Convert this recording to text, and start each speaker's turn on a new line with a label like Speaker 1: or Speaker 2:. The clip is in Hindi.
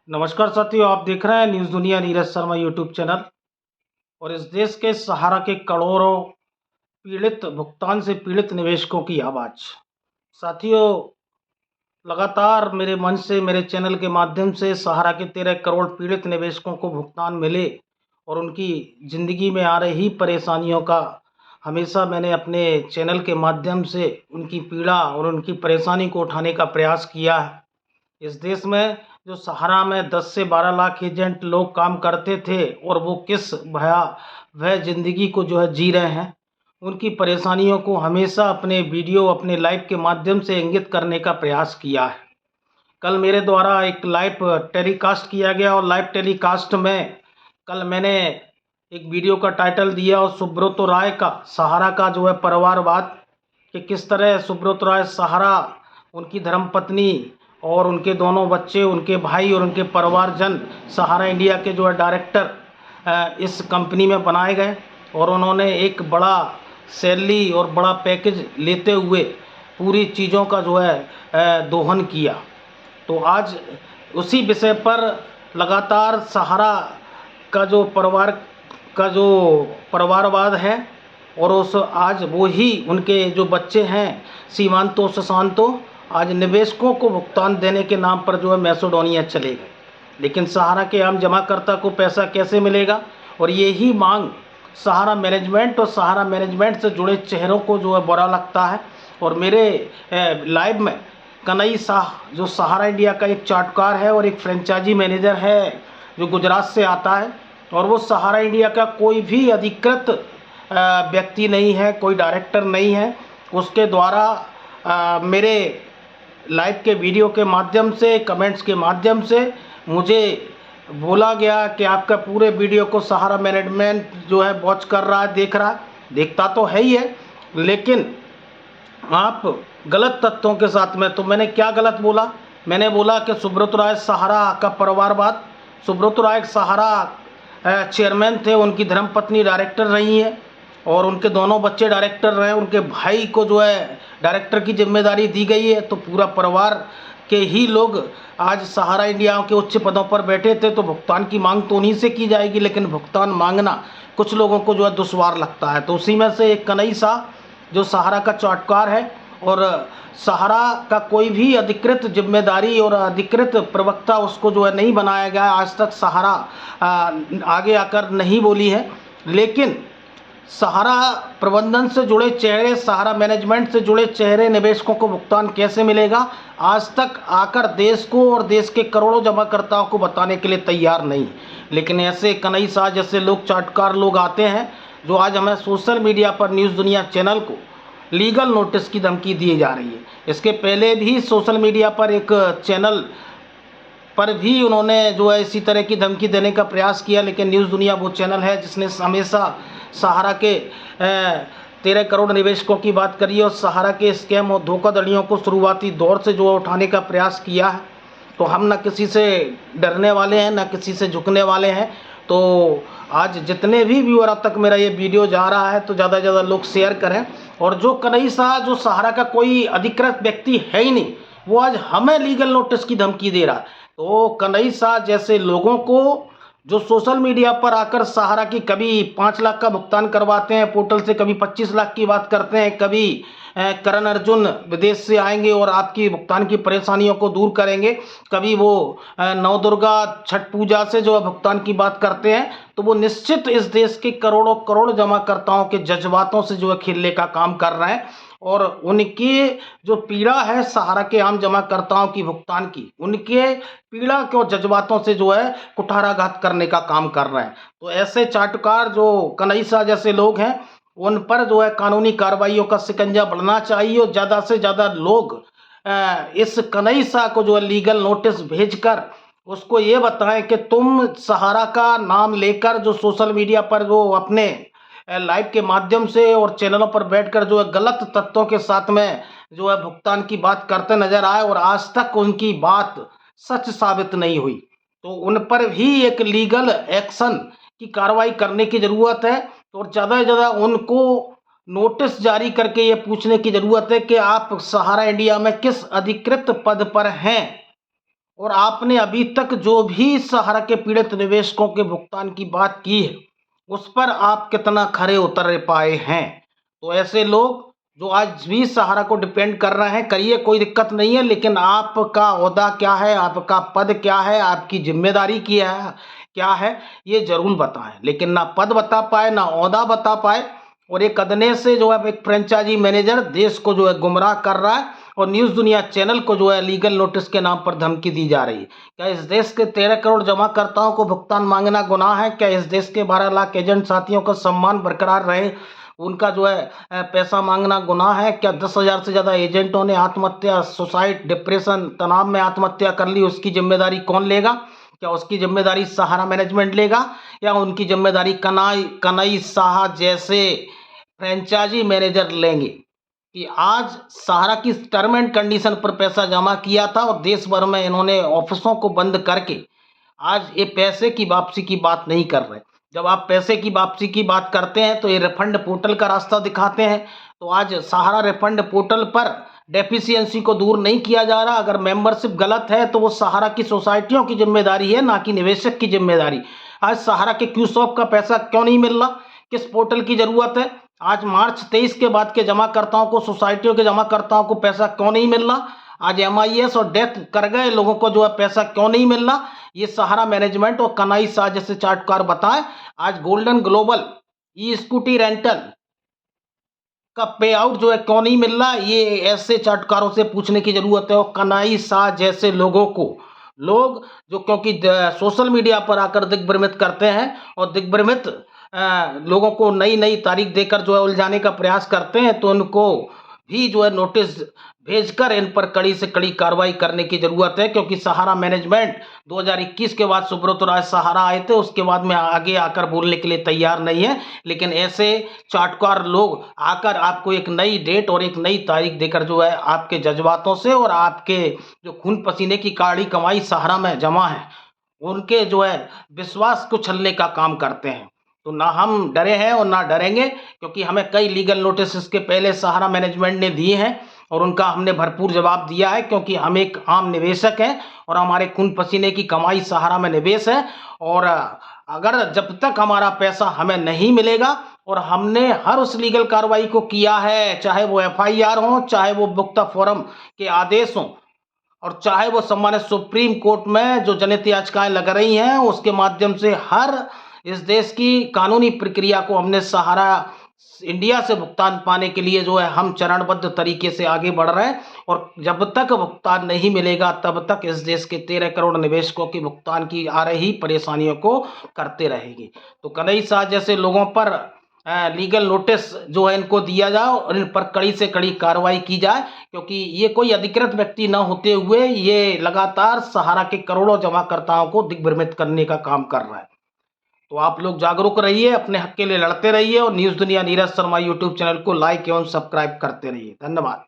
Speaker 1: नमस्कार साथियों, आप देख रहे हैं न्यूज़ दुनिया नीरज शर्मा यूट्यूब चैनल। और इस देश के सहारा के करोड़ों पीड़ित भुगतान से पीड़ित निवेशकों की आवाज़। साथियों, लगातार मेरे मंच से, मेरे चैनल के माध्यम से सहारा के 13 करोड़ पीड़ित निवेशकों को भुगतान मिले और उनकी ज़िंदगी में आ रही परेशानियों का हमेशा मैंने अपने चैनल के माध्यम से उनकी पीड़ा और उनकी परेशानी को उठाने का प्रयास किया है। इस देश में जो सहारा में 10 से 12 लाख एजेंट लोग काम करते थे और वो किस भयावह ज़िंदगी को जो है जी रहे हैं, उनकी परेशानियों को हमेशा अपने वीडियो, अपने लाइव के माध्यम से इंगित करने का प्रयास किया है। कल मेरे द्वारा एक लाइव टेलीकास्ट किया गया और लाइव टेलीकास्ट में कल मैंने एक वीडियो का टाइटल दिया और सुब्रतो राय का सहारा का जो है परिवारवाद, कि किस तरह सुब्रतो राय सहारा, उनकी धर्मपत्नी और उनके दोनों बच्चे, उनके भाई और उनके परिवारजन सहारा इंडिया के जो है डायरेक्टर इस कंपनी में बनाए गए और उन्होंने एक बड़ा सैलरी और बड़ा पैकेज लेते हुए पूरी चीज़ों का जो है दोहन किया। तो आज उसी विषय पर लगातार सहारा का जो परिवारवाद है और उस आज वो ही उनके जो बच्चे हैं सीमांतो सुशांतो आज निवेशकों को भुगतान देने के नाम पर जो है मैसेडोनिया चले गए। लेकिन सहारा के आम जमाकर्ता को पैसा कैसे मिलेगा? और यही मांग सहारा मैनेजमेंट और सहारा मैनेजमेंट से जुड़े चेहरों को जो है बुरा लगता है। और मेरे लाइव में कन्हई शाह जो सहारा इंडिया का एक चार्टकार है और एक फ्रेंचाइजी मैनेजर है जो गुजरात से आता है, और वो सहारा इंडिया का कोई भी अधिकृत व्यक्ति नहीं है, कोई डायरेक्टर नहीं है। उसके द्वारा मेरे लाइव के वीडियो के माध्यम से, कमेंट्स के माध्यम से मुझे बोला गया कि आपका पूरे वीडियो को सहारा मैनेजमेंट जो है वॉच कर रहा है, देख रहा है। देखता तो है ही है, लेकिन आप गलत तथ्यों के साथ में। तो मैंने क्या गलत बोला? मैंने बोला कि सुब्रतो राय सहारा का परिवारवाद। सुब्रतो राय सहारा चेयरमैन थे, उनकी धर्मपत्नी डायरेक्टर रही है और उनके दोनों बच्चे डायरेक्टर रहे, उनके भाई को जो है डायरेक्टर की जिम्मेदारी दी गई है। तो पूरा परिवार के ही लोग आज सहारा इंडिया के उच्च पदों पर बैठे थे, तो भुगतान की मांग तो उन्हीं से की जाएगी, लेकिन भुगतान मांगना कुछ लोगों को जो है दुश्वार लगता है। तो उसी में से एक कन्हई शाह जो सहारा का चार्टकार है और सहारा का कोई भी अधिकृत जिम्मेदारी और अधिकृत प्रवक्ता उसको जो है नहीं बनाया गया। आज तक सहारा आगे आकर नहीं बोली है, लेकिन सहारा प्रबंधन से जुड़े चेहरे, सहारा मैनेजमेंट से जुड़े चेहरे निवेशकों को भुगतान कैसे मिलेगा आज तक आकर देश को और देश के करोड़ों जमाकर्ताओं को बताने के लिए तैयार नहीं। लेकिन ऐसे कन्हई शाह जैसे लोग, चार्टकार लोग आते हैं जो आज हमें सोशल मीडिया पर न्यूज़ दुनिया चैनल को लीगल नोटिस की धमकी दी जा रही है। इसके पहले भी सोशल मीडिया पर एक चैनल पर भी उन्होंने जो है इसी तरह की धमकी देने का प्रयास किया, लेकिन न्यूज़ दुनिया वो चैनल है जिसने हमेशा सहारा के 13 करोड़ निवेशकों की बात करी और सहारा के स्कैम और धोखाधड़ियों को शुरुआती दौर से जो उठाने का प्रयास किया है। तो हम न किसी से डरने वाले हैं, न किसी से झुकने वाले हैं। तो आज जितने भी व्यूअर तक मेरा ये वीडियो जा रहा है, तो ज़्यादा से ज़्यादा लोग शेयर करें। और जो कन्हई शाह जो सहारा का कोई अधिकृत व्यक्ति है ही नहीं, वो आज हमें लीगल नोटिस की धमकी दे रहा है। तो कन्हई शाह जैसे लोगों को जो सोशल मीडिया पर आकर सहारा की कभी 5 लाख का भुगतान करवाते हैं पोर्टल से, कभी 25 लाख की बात करते हैं, कभी करण अर्जुन विदेश से आएंगे और आपकी भुगतान की परेशानियों को दूर करेंगे, कभी वो नवदुर्गा छठ पूजा से जो है भुगतान की बात करते हैं, तो वो निश्चित इस देश के करोड़ों करोड़ जमाकर्ताओं के जज्बातों से जो है खेलने का काम कर रहे हैं। और उनकी जो पीड़ा है सहारा के आम जमाकर्ताओं की भुगतान की, उनके पीड़ा के जज्बातों से जो है कुठाराघात करने का काम कर रहे हैं। तो ऐसे चाटुकार जो कन्हई शाह जैसे लोग हैं, उन पर जो है कानूनी कार्रवाइयों का शिकंजा बढ़ना चाहिए और ज़्यादा से ज़्यादा लोग इस कन्हई शाह को जो है लीगल नोटिस भेजकर उसको ये बताएं कि तुम सहारा का नाम लेकर जो सोशल मीडिया पर जो अपने लाइव के माध्यम से और चैनलों पर बैठकर जो है गलत तथ्यों के साथ में जो है भुगतान की बात करते नजर आए और आज तक उनकी बात सच साबित नहीं हुई, तो उन पर भी एक लीगल एक्शन की कार्रवाई करने की ज़रूरत है। और ज़्यादा से ज़्यादा उनको नोटिस जारी करके ये पूछने की ज़रूरत है कि आप सहारा इंडिया में किस अधिकृत पद पर हैं और आपने अभी तक जो भी सहारा के पीड़ित निवेशकों के भुगतान की बात की है, उस पर आप कितना खरे उतर पाए हैं? तो ऐसे लोग जो आज भी सहारा को डिपेंड कर रहे हैं, करिए, कोई दिक्कत नहीं है, लेकिन आपका ओहदा क्या है, आपका पद क्या है, आपकी ज़िम्मेदारी क्या है, ये ज़रूर बताएँ। लेकिन ना पद बता पाए, ना ओहदा बता पाए, और एक अदने से जो है एक फ्रेंचाइजी मैनेजर देश को जो है गुमराह कर रहा है, और न्यूज़ दुनिया चैनल को जो है लीगल नोटिस के नाम पर धमकी दी जा रही है। क्या इस देश के 13 करोड़ जमाकर्ताओं को भुगतान मांगना गुनाह है? क्या इस देश के 12 लाख एजेंट साथियों का सम्मान बरकरार रहे, उनका जो है पैसा मांगना गुनाह है? क्या 10,000 से ज़्यादा एजेंटों ने आत्महत्या, सुसाइड, डिप्रेशन, तनाव में आत्महत्या कर ली, उसकी जिम्मेदारी कौन लेगा? क्या उसकी जिम्मेदारी सहारा मैनेजमेंट लेगा, या उनकी जिम्मेदारी कनई साहा जैसे फ्रेंचाइजी मैनेजर लेंगे? कि आज सहारा की टर्म एंड कंडीशन पर पैसा जमा किया था, और देश भर में इन्होंने ऑफिसों को बंद करके आज ये पैसे की वापसी की बात नहीं कर रहे। जब आप पैसे की वापसी की बात करते हैं तो ये रिफंड पोर्टल का रास्ता दिखाते हैं। तो आज सहारा रिफंड पोर्टल पर डेफिशिएंसी को दूर नहीं किया जा रहा। अगर मेंबरशिप गलत है तो वो सहारा की सोसाइटियों की जिम्मेदारी है, ना कि निवेशक की जिम्मेदारी। आज सहारा के क्यूसॉप का पैसा क्यों नहीं मिल रहा? किस पोर्टल की जरूरत है? आज मार्च 23 के बाद के जमाकर्ताओं को, सोसाइटियों के जमाकर्ताओं को पैसा क्यों नहीं मिल रहा? आज MIS और डेथ कर गए लोगों को जो है पैसा क्यों नहीं मिल रहा? ये सहारा मैनेजमेंट और कनाई साह जैसे चार्टकार बताएं। आज golden global e scooty rental का पे आउट जो है क्यों नहीं मिल रहा? ये ऐसे चार्टकारों से पूछने की जरूरत है, और कनाई साह जैसे लोगों को, लोग जो क्योंकि सोशल मीडिया पर आकर दिग्भ्रमित करते हैं, और दिग्भ्रमित लोगों को नई नई तारीख देकर जो है उलझाने का प्रयास करते हैं, तो उनको भी जो है नोटिस भेजकर इन पर कड़ी से कड़ी कार्रवाई करने की जरूरत है। क्योंकि सहारा मैनेजमेंट 2021 के बाद सुब्रत राय सहारा आए थे, उसके बाद में आगे आकर बोलने के लिए तैयार नहीं है। लेकिन ऐसे चाटुकार लोग आकर आपको एक नई डेट और एक नई तारीख देकर जो है आपके जज्बातों से और आपके जो खून पसीने की काढ़ी कमाई सहारा में जमा है, उनके जो है विश्वास को छलने का काम करते हैं। तो ना हम डरे हैं और ना डरेंगे, क्योंकि हमें कई लीगल नोटिस इसके पहले सहारा मैनेजमेंट ने दिए हैं, और उनका हमने भरपूर जवाब दिया है। क्योंकि हम एक आम निवेशक हैं, और हमारे खून पसीने की कमाई सहारा में निवेश है। और अगर जब तक हमारा पैसा हमें नहीं मिलेगा, और हमने हर उस लीगल कार्रवाई को किया है, चाहे वो FIR हो, चाहे वो मुक्ता फोरम के आदेश हों, और चाहे वो सम्मानित सुप्रीम कोर्ट में जो जनहित याचिकाएं लग रही हैं, उसके माध्यम से हर इस देश की कानूनी प्रक्रिया को हमने सहारा इंडिया से भुगतान पाने के लिए जो है हम चरणबद्ध तरीके से आगे बढ़ रहे हैं। और जब तक भुगतान नहीं मिलेगा, तब तक इस देश के 13 करोड़ निवेशकों की भुगतान की आ रही परेशानियों को करते रहेगी। तो कन्हई साह जैसे लोगों पर लीगल नोटिस जो है इनको दिया जाए, और इन पर कड़ी से कड़ी कार्रवाई की जाए। क्योंकि ये कोई अधिकृत व्यक्ति न होते हुए ये लगातार सहारा के करोड़ों जमाकर्ताओं को दिग्भ्रमित करने का काम कर रहा है। तो आप लोग जागरूक रहिए, अपने हक के लिए लड़ते रहिए, और न्यूज़ दुनिया नीरज शर्मा यूट्यूब चैनल को लाइक एवं सब्सक्राइब करते रहिए। धन्यवाद।